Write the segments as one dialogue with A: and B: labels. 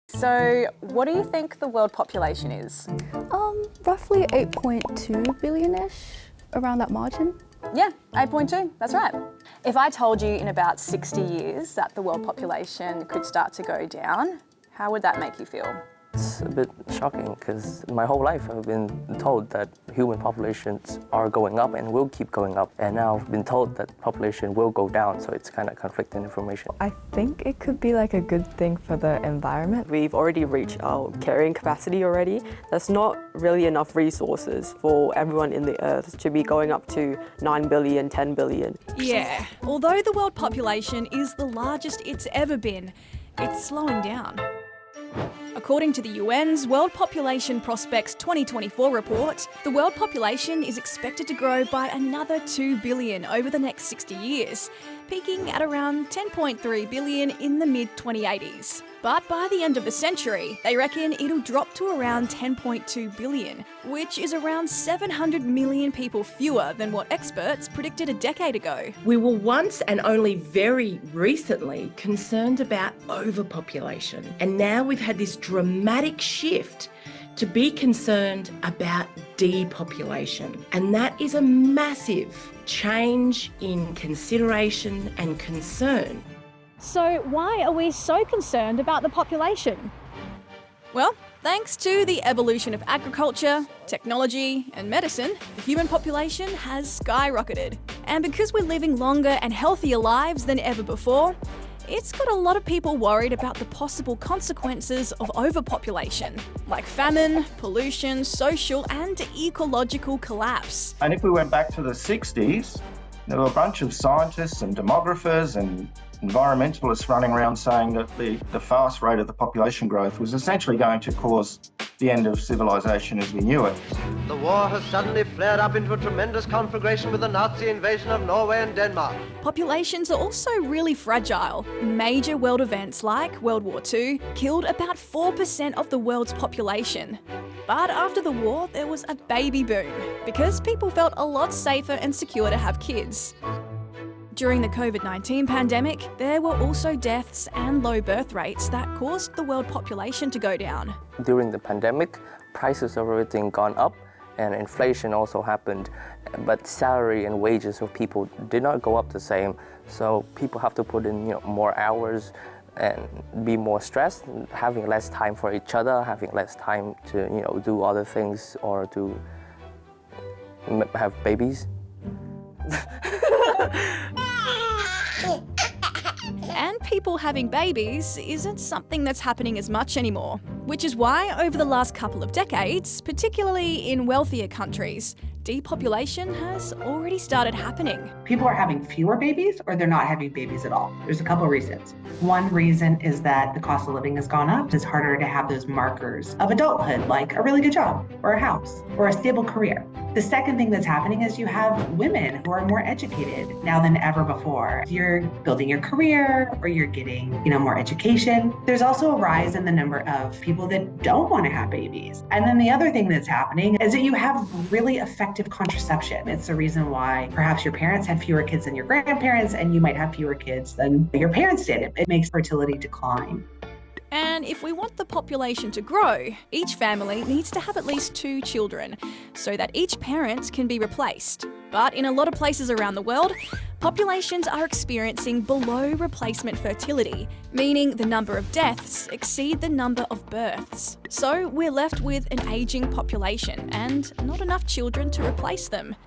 A: So, what do you think the world population is?
B: Roughly 8.2 billion-ish, around that margin.
A: Yeah, 8.2, that's right. If I told you in about 60 years that the world population could start to go down, how would that make you feel?
C: It's a bit shocking because my whole life I've been told that human populations are going up and will keep going up, and now I've been told that population will go down, so it's kind of conflicting information.
D: I think it could be like a good thing for the environment.
E: We've already reached our carrying capacity already. There's not really enough resources for everyone in the Earth to be going up to 9 billion, 10 billion.
F: Yeah, although the world population is the largest it's ever been, it's slowing down. According to the UN's World Population Prospects 2024 report, the world population is expected to grow by another 2 billion over the next 60 years, peaking at around 10.3 billion in the mid-2080s. But by the end of the century, they reckon it'll drop to around 10.2 billion, which is around 700 million people fewer than what experts predicted a decade ago.
G: We were once and only very recently concerned about overpopulation, and now we've had this dramatic shift to be concerned about depopulation. And that is a massive change in consideration and concern.
H: So why are we so concerned about the population?
F: Well, thanks to the evolution of agriculture, technology and medicine, the human population has skyrocketed. And because we're living longer and healthier lives than ever before, it's got a lot of people worried about the possible consequences of overpopulation, like famine, pollution, social and ecological collapse.
I: And if we went back to the 60s, there were a bunch of scientists and demographers and environmentalists running around saying that the fast rate of the population growth was essentially going to cause the end of civilization as we knew it.
J: The war has suddenly flared up into a tremendous conflagration with the Nazi invasion of Norway and Denmark.
F: Populations are also really fragile. Major world events like World War II killed about 4% of the world's population. But after the war, there was a baby boom because people felt a lot safer and secure to have kids. During the COVID-19 pandemic, there were also deaths and low birth rates that caused the world population to go down.
C: During the pandemic, prices of everything gone up and inflation also happened, but salary and wages of people did not go up the same, so people have to put in more hours and be more stressed, having less time for each other, having less time to do other things or to have babies.
F: And people having babies isn't something that's happening as much anymore, which is why over the last couple of decades, particularly in wealthier countries, depopulation has already started happening.
K: People are having fewer babies or they're not having babies at all. There's a couple of reasons. One reason is that the cost of living has gone up. It's harder to have those markers of adulthood, like a really good job or a house or a stable career. The second thing that's happening is you have women who are more educated now than ever before. You're building your career or you're getting, more education. There's also a rise in the number of people that don't want to have babies. And then the other thing that's happening is that you have really effective contraception. It's the reason why perhaps your parents had fewer kids than your grandparents and you might have fewer kids than your parents did. It makes fertility decline.
F: And if we want the population to grow, each family needs to have at least 2 children so that each parent can be replaced. But in a lot of places around the world, populations are experiencing below replacement fertility, meaning the number of deaths exceed the number of births. So we're left with an aging population and not enough children to replace them.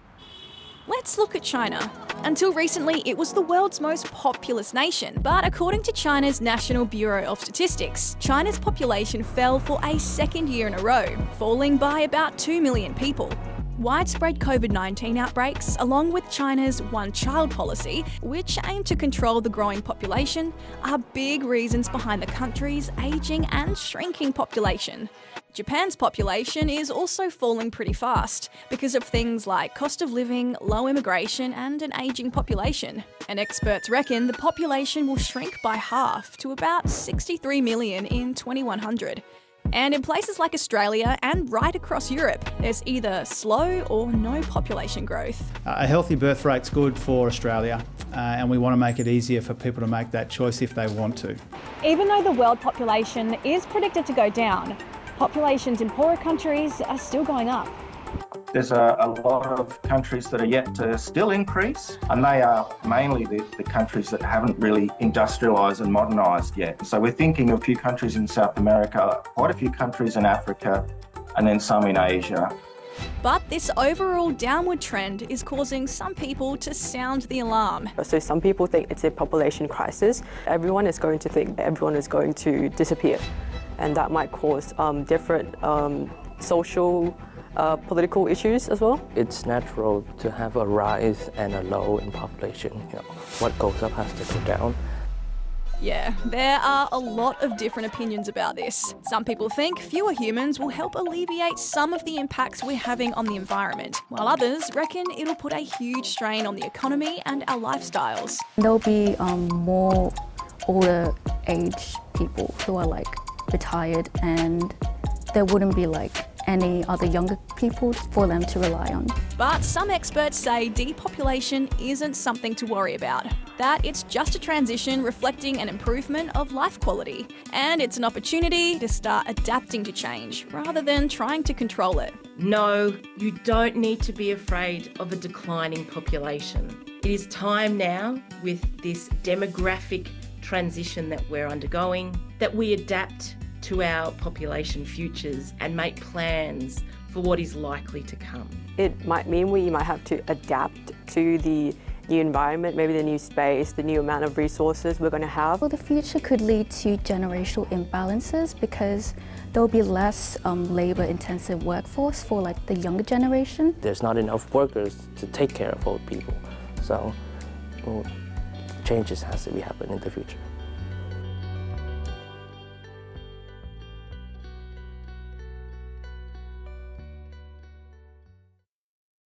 F: Let's look at China. Until recently, it was the world's most populous nation, but according to China's National Bureau of Statistics, China's population fell for a second year in a row, falling by about 2 million people. Widespread COVID-19 outbreaks, along with China's one-child policy, which aim to control the growing population, are big reasons behind the country's aging and shrinking population. Japan's population is also falling pretty fast because of things like cost of living, low immigration, and an aging population. And experts reckon the population will shrink by half to about 63 million in 2100. And in places like Australia and right across Europe, there's either slow or no population growth.
L: A healthy birth rate's good for Australia, and we want to make it easier for people to make that choice if they want to.
H: Even though the world population is predicted to go down, populations in poorer countries are still going up.
I: There's a lot of countries that are yet to still increase, and they are mainly the countries that haven't really industrialised and modernised yet. So we're thinking of a few countries in South America, quite a few countries in Africa, and then some in Asia.
F: But this overall downward trend is causing some people to sound the alarm.
E: So some people think it's a population crisis. Everyone is going to think everyone is going to disappear, and that might cause different social political issues as well.
C: It's natural to have a rise and a low in population. What goes up has to go down.
F: Yeah, there are a lot of different opinions about this. Some people think fewer humans will help alleviate some of the impacts we're having on the environment, while others reckon it'll put a huge strain on the economy and our lifestyles.
B: There'll be more older age people who are like retired, and there wouldn't be like any other younger people for them to rely on.
F: But some experts say depopulation isn't something to worry about, that it's just a transition reflecting an improvement of life quality. And it's an opportunity to start adapting to change rather than trying to control it.
G: No, you don't need to be afraid of a declining population. It is time now, with this demographic transition that we're undergoing, that we adapt to our population futures and make plans for what is likely to come.
E: It might mean we might have to adapt to the new environment, maybe the new space, the new amount of resources we're going to have.
B: Well, the future could lead to generational imbalances because there will be less labour-intensive workforce for like the younger generation.
C: There's not enough workers to take care of old people, so changes has to be happening in the future.